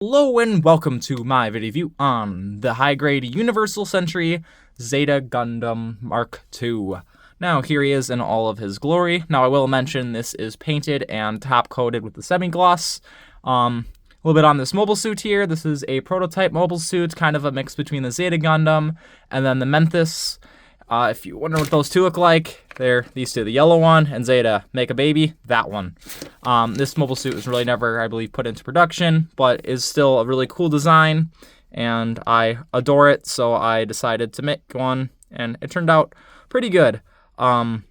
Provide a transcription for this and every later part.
Hello and welcome to my video review on the high-grade Universal Century Zeta Gundam Mark II. Now here he is in all of his glory. Now I will mention this is painted and top-coated with the semi-gloss. A little bit on this Moble suit here. This is a prototype Moble suit, kind of a mix between the Zeta Gundam and then the Memphis. If you wonder what those two look like, they're these two, the yellow one and Zeta Make a Baby, that one. This Moble suit was really never, I believe, put into production, but is still a really cool design, and I adore it, so I decided to make one, and it turned out pretty good. Now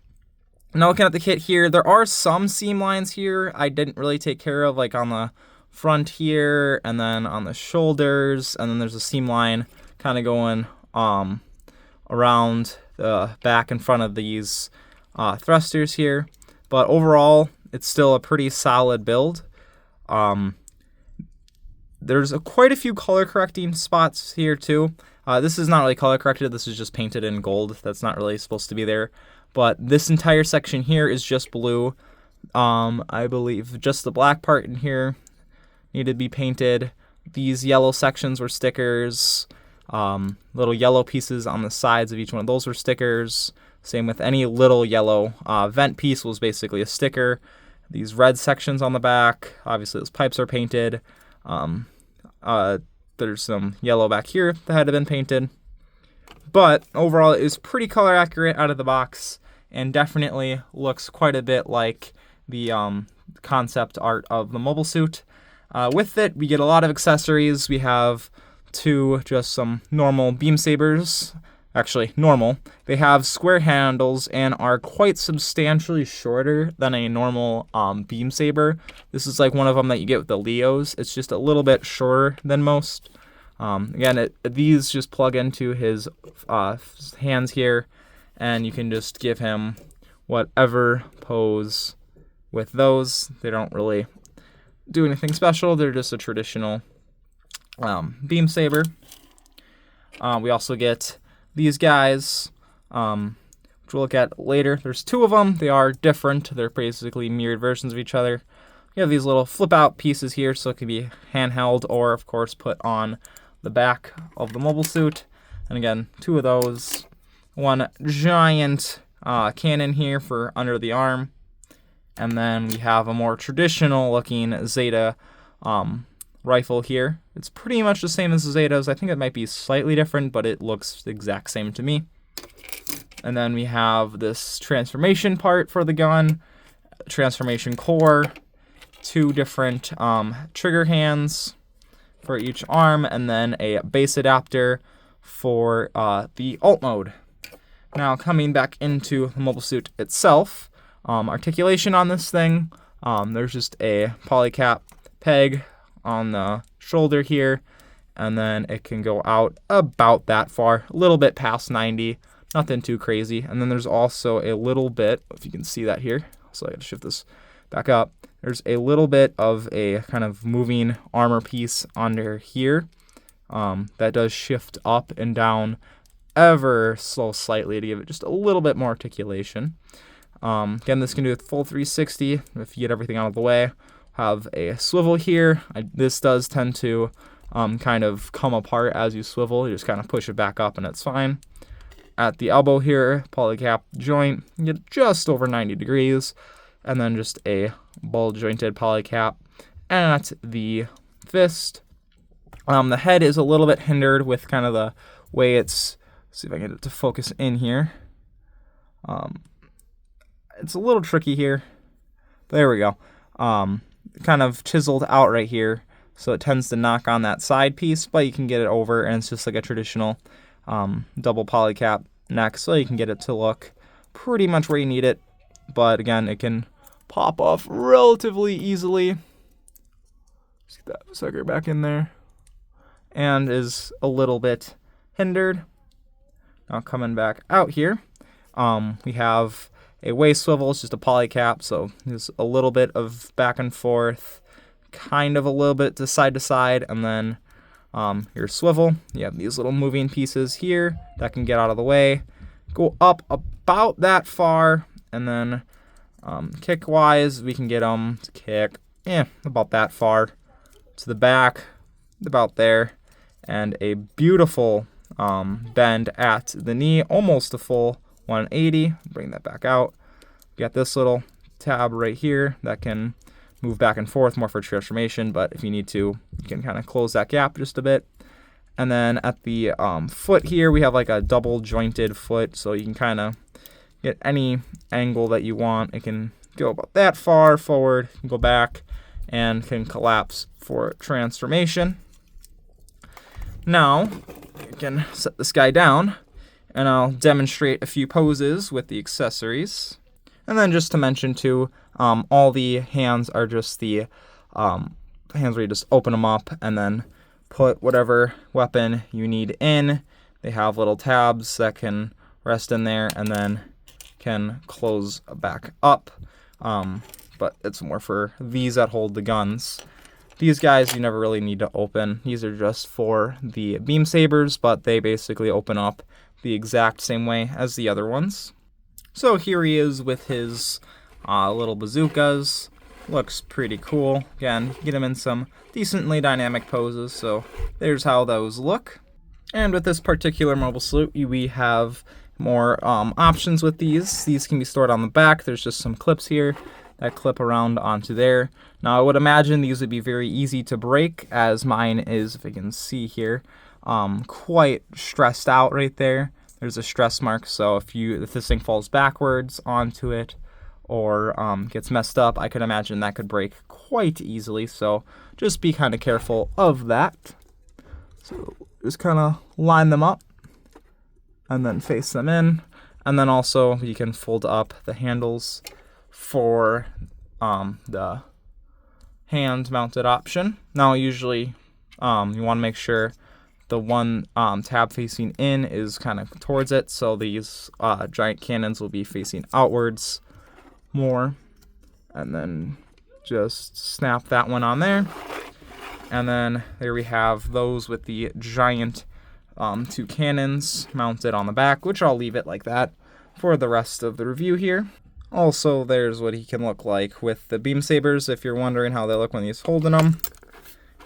looking at the kit here, there are some seam lines here I didn't really take care of, like on the front here, and then on the shoulders, and then there's a seam line kind of going around the back and front of these thrusters here, but overall it's still a pretty solid build. There's quite a few color correcting spots here too. This is not really color corrected, this is just painted in gold. That's not really supposed to be there, but this entire section here is just blue. I believe just the black part in here needed to be painted. These yellow sections were stickers. Little yellow pieces on the sides of each one of those were stickers. Same with any little yellow vent piece was basically a sticker. These red sections on the back, obviously those pipes are painted. There's some yellow back here that had been painted. But overall it is pretty color accurate out of the box and definitely looks quite a bit like the concept art of the Moble suit. With it we get a lot of accessories. We have just some normal beam sabers. Actually, normal. They have square handles and are quite substantially shorter than a normal beam saber. This is like one of them that you get with the Leos. It's just a little bit shorter than most. Again, these just plug into his hands here, and you can just give him whatever pose with those. They don't really do anything special. They're just a traditional beam saber. We also get these guys, which we'll look at later. There's two of them. They are different. They're basically mirrored versions of each other. We have these little flip out pieces here, so it can be handheld or of course put on the back of the Moble suit. And again, two of those. One giant cannon here for under the arm. And then we have a more traditional looking Zeta rifle here. It's pretty much the same as the Zetas. I think it might be slightly different, but it looks the exact same to me. And then we have this transformation part for the gun, transformation core, two different trigger hands for each arm, and then a base adapter for the alt mode. Now coming back into the Moble suit itself, articulation on this thing, there's just a polycap peg on the shoulder here, and then it can go out about that far, a little bit past 90, nothing too crazy. And then there's also a little bit, if you can see that here, so I gotta shift this back up, there's a little bit of a kind of moving armor piece under here that does shift up and down ever so slightly to give it just a little bit more articulation. Again, this can do a full 360 if you get everything out of the way. Have a swivel here. This does tend to kind of come apart as you swivel. You just kind of push it back up and it's fine. At the elbow here, polycap joint, you get just over 90 degrees. And then just a ball jointed polycap. And at the fist, the head is a little bit hindered with kind of the way it's, let's see if I can get it to focus in here. It's a little tricky here. There we go. Kind of chiseled out right here, so it tends to knock on that side piece, but you can get it over, and it's just like a traditional double polycap neck, so you can get it to look pretty much where you need it. But again, it can pop off relatively easily. Let's get that sucker back in there, and is a little bit hindered. Now coming back out here, we have a waist swivel. It's just a polycap, so there's a little bit of back and forth, kind of a little bit to side, and then your swivel. You have these little moving pieces here that can get out of the way, go up about that far, and then kick-wise, we can get them to kick about that far to the back, about there, and a beautiful bend at the knee, almost a full 180. Bring that back out. Got this little tab right here that can move back and forth more for transformation, but if you need to, you can kind of close that gap just a bit. And then at the foot here, we have like a double jointed foot, so you can kind of get any angle that you want. It can go about that far forward, go back, and can collapse for transformation. Now, you can set this guy down, and I'll demonstrate a few poses with the accessories. And then just to mention too, all the hands are just the hands where you just open them up and then put whatever weapon you need in. They have little tabs that can rest in there and then can close back up. But it's more for these that hold the guns. These guys you never really need to open. These are just for the beam sabers, but they basically open up the exact same way as the other ones. So here he is with his little bazookas. Looks pretty cool. Again, get him in some decently dynamic poses, so there's how those look. And with this particular mobile suit, we have more options with these. These can be stored on the back. There's just some clips here that clip around onto there. Now I would imagine these would be very easy to break, as mine is, if you can see here, quite stressed out right there. There's a stress mark, so if this thing falls backwards onto it or gets messed up, I could imagine that could break quite easily, so just be kind of careful of that. So just kind of line them up and then face them in, and then also you can fold up the handles for the hand mounted option. Now usually you want to make sure the one tab facing in is kind of towards it, so these giant cannons will be facing outwards more. And then just snap that one on there. And then there we have those with the giant two cannons mounted on the back, which I'll leave it like that for the rest of the review here. Also, there's what he can look like with the beam sabers, if you're wondering how they look when he's holding them.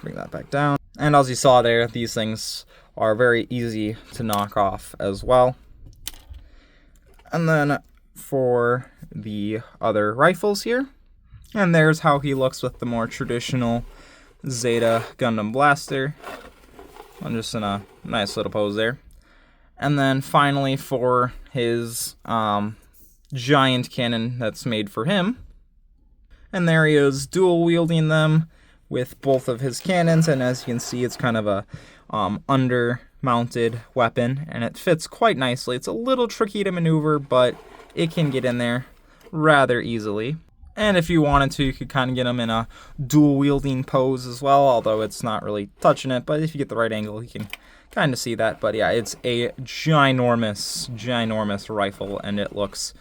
Bring that back down. And as you saw there, these things are very easy to knock off as well. And then for the other rifles here, and there's how he looks with the more traditional Zeta Gundam blaster. I'm just in a nice little pose there. And then finally for his giant cannon that's made for him. And there he is dual wielding them with both of his cannons, and as you can see, it's kind of a under-mounted weapon, and it fits quite nicely. It's a little tricky to maneuver, but it can get in there rather easily. And if you wanted to, you could kind of get him in a dual-wielding pose as well, although it's not really touching it, but if you get the right angle, you can kind of see that. But yeah, it's a ginormous rifle, and it looks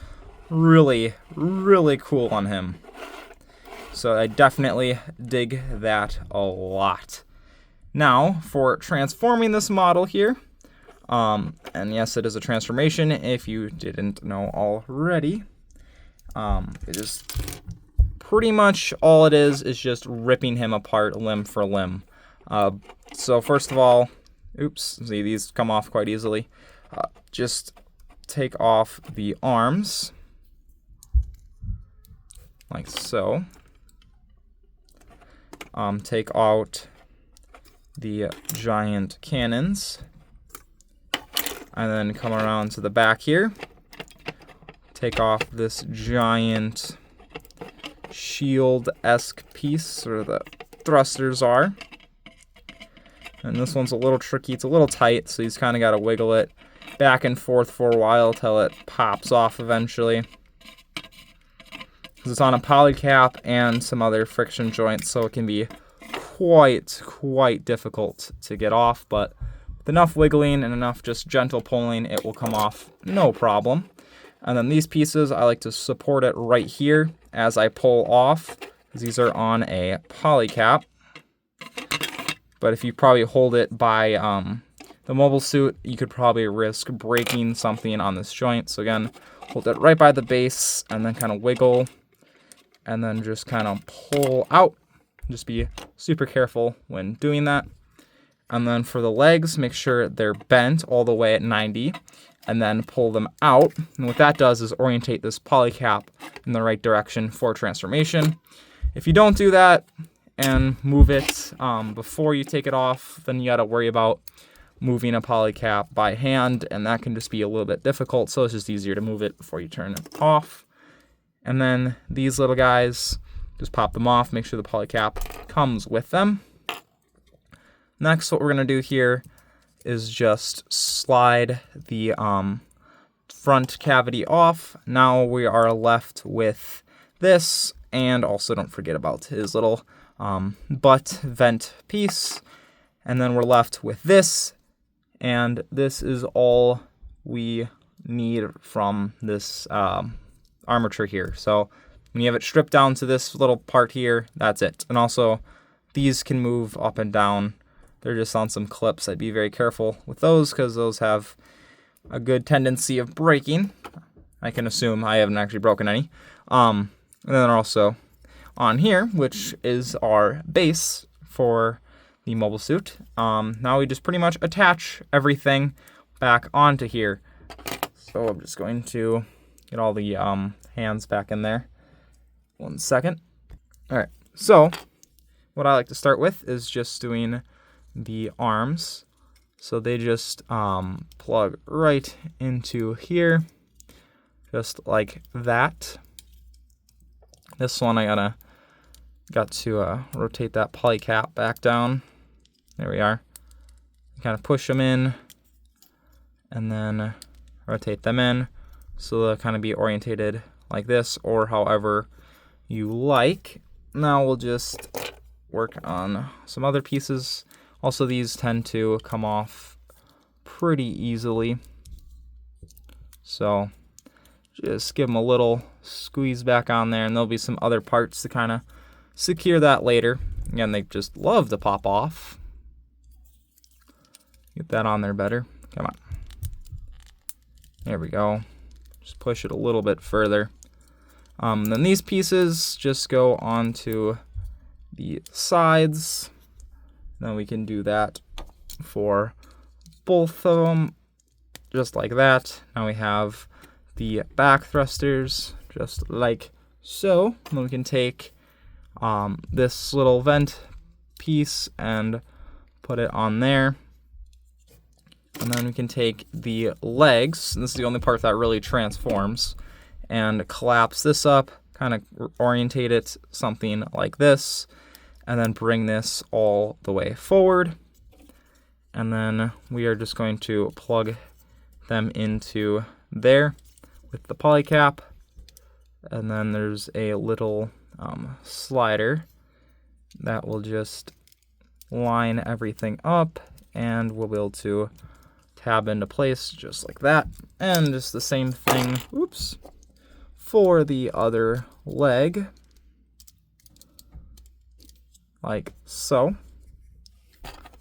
really, really cool on him. So I definitely dig that a lot. Now, for transforming this model here, and yes, it is a transformation if you didn't know already. It is pretty much all it is just ripping him apart limb for limb. So first of all, oops, see, these come off quite easily. Just take off the arms, like so. Take out the giant cannons, and then come around to the back here. Take off this giant shield-esque piece, where the thrusters are. And this one's a little tricky. It's a little tight, so you've kind of got to wiggle it back and forth for a while till it pops off eventually. Because it's on a polycap and some other friction joints, so it can be quite difficult to get off, but with enough wiggling and enough just gentle pulling, it will come off no problem. And then these pieces, I like to support it right here as I pull off, because these are on a polycap. But if you probably hold it by the mobile suit, you could probably risk breaking something on this joint. So again, hold it right by the base and then kind of wiggle and then just kind of pull out. Just be super careful when doing that. And then for the legs, make sure they're bent all the way at 90, and then pull them out. And what that does is orientate this polycap in the right direction for transformation. If you don't do that and move it before you take it off, then you got to worry about moving a polycap by hand, and that can just be a little bit difficult, so it's just easier to move it before you turn it off. And then these little guys, just pop them off, make sure the polycap comes with them. Next, what we're going to do here is just slide the front cavity off. Now we are left with this, and also don't forget about his little butt vent piece. And then we're left with this, and this is all we need from this armature here. So when you have it stripped down to this little part here, that's it. And also, these can move up and down. They're just on some clips. I'd be very careful with those because those have a good tendency of breaking. I can assume I haven't actually broken any. And then also on here, which is our base for the mobile suit. Now we just pretty much attach everything back onto here. So I'm just going to get all the hands back in there. 1 second. All right, so what I like to start with is just doing the arms. So they just plug right into here, just like that. This one I got to rotate that polycap back down. There we are. Kind of push them in and then rotate them in, so they'll kind of be orientated like this or however you like. Now we'll just work on some other pieces. Also, these tend to come off pretty easily, so just give them a little squeeze back on there, and there'll be some other parts to kind of secure that later. Again, they just love to pop off. Get that on there better. Come on. There we go. Just push it a little bit further. Then these pieces just go onto the sides. Then we can do that for both of them, just like that. Now we have the back thrusters, just like so. Then we can take this little vent piece and put it on there. And then we can take the legs, and this is the only part that really transforms, and collapse this up, kind of orientate it something like this, and then bring this all the way forward. And then we are just going to plug them into there with the polycap. And then there's a little slider that will just line everything up, and we'll be able to tab into place just like that. And just the same thing, oops, for the other leg, like so.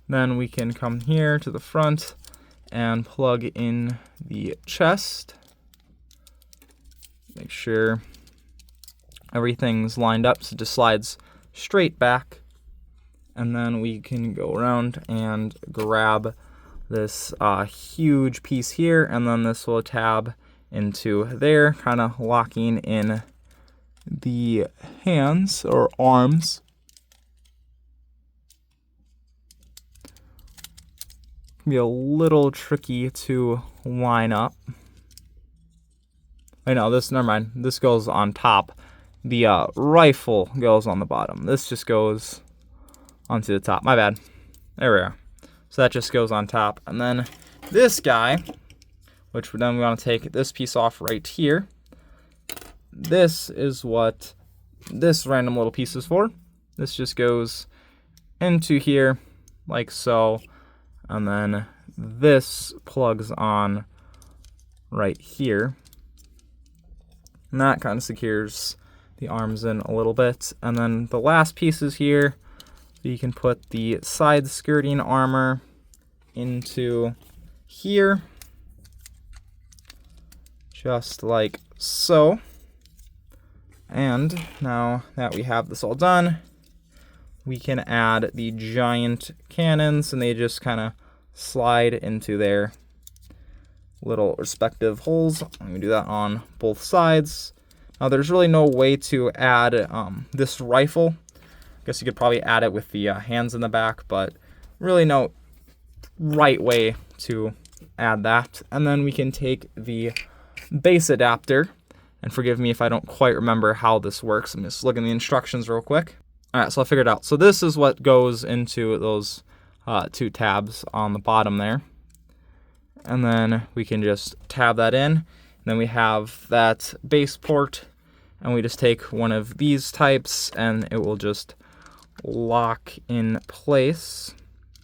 Then we can come here to the front and plug in the chest. Make sure everything's lined up so it just slides straight back. And then we can go around and grab this huge piece here, and then this will tab into there, kind of locking in the hands or arms. Be a little tricky to line up. I know this, never mind, this goes on top. The rifle goes on the bottom. This just goes onto the top. My bad. There we are. So that just goes on top. And then this guy, which then we want to take this piece off right here. This is what this random little piece is for. This just goes into here like so. And then this plugs on right here. And that kind of secures the arms in a little bit. And then the last piece is here. You can put the side skirting armor into here, just like so. And now that we have this all done, we can add the giant cannons, and they just kind of slide into their little respective holes. I'm going to do that on both sides. Now, there's really no way to add this rifle. I guess you could probably add it with the hands in the back, but really no right way to add that. And then we can take the base adapter, and forgive me if I don't quite remember how this works. I'm just looking at the instructions real quick. All right, so I figured it out. So this is what goes into those 2 tabs on the bottom there. And then we can just tab that in. And then we have that base port, and we just take one of these types, and it will just lock in place.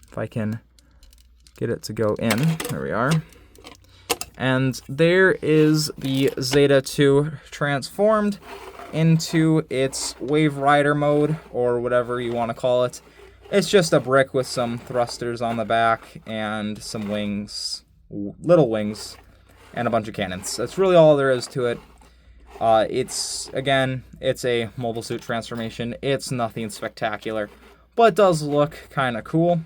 If I can get it to go in. There we are. And there is the ZII transformed into its Wave Rider mode, or whatever you want to call it. It's just a brick with some thrusters on the back and some wings, little wings, and a bunch of cannons. That's really all there is to it. It's a mobile suit transformation. It's nothing spectacular, but it does look kind of cool.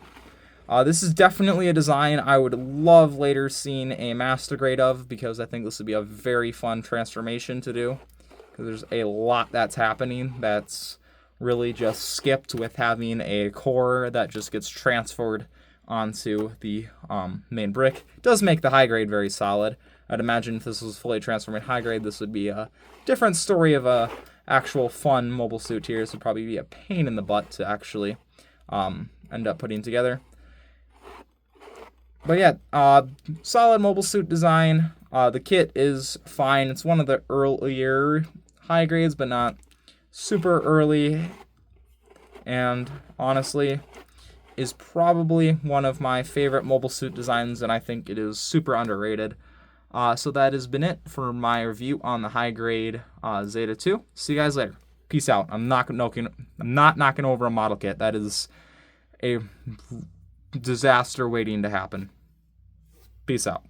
This is definitely a design I would love later seeing a master grade of, because I think this would be a very fun transformation to do. Because there's a lot that's happening that's really just skipped with having a core that just gets transferred onto the main brick. It does make the high grade very solid. I'd imagine if this was fully transformed high grade, this would be a different story of a actual fun mobile suit here. This would probably be a pain in the butt to actually end up putting together. But yeah, solid mobile suit design. The kit is fine. It's one of the earlier high grades, but not super early. And honestly, is probably one of my favorite mobile suit designs, and I think it is super underrated. So that has been it for my review on the high grade ZII. See you guys later. Peace out. I'm not knocking over a model kit. That is a disaster waiting to happen. Peace out.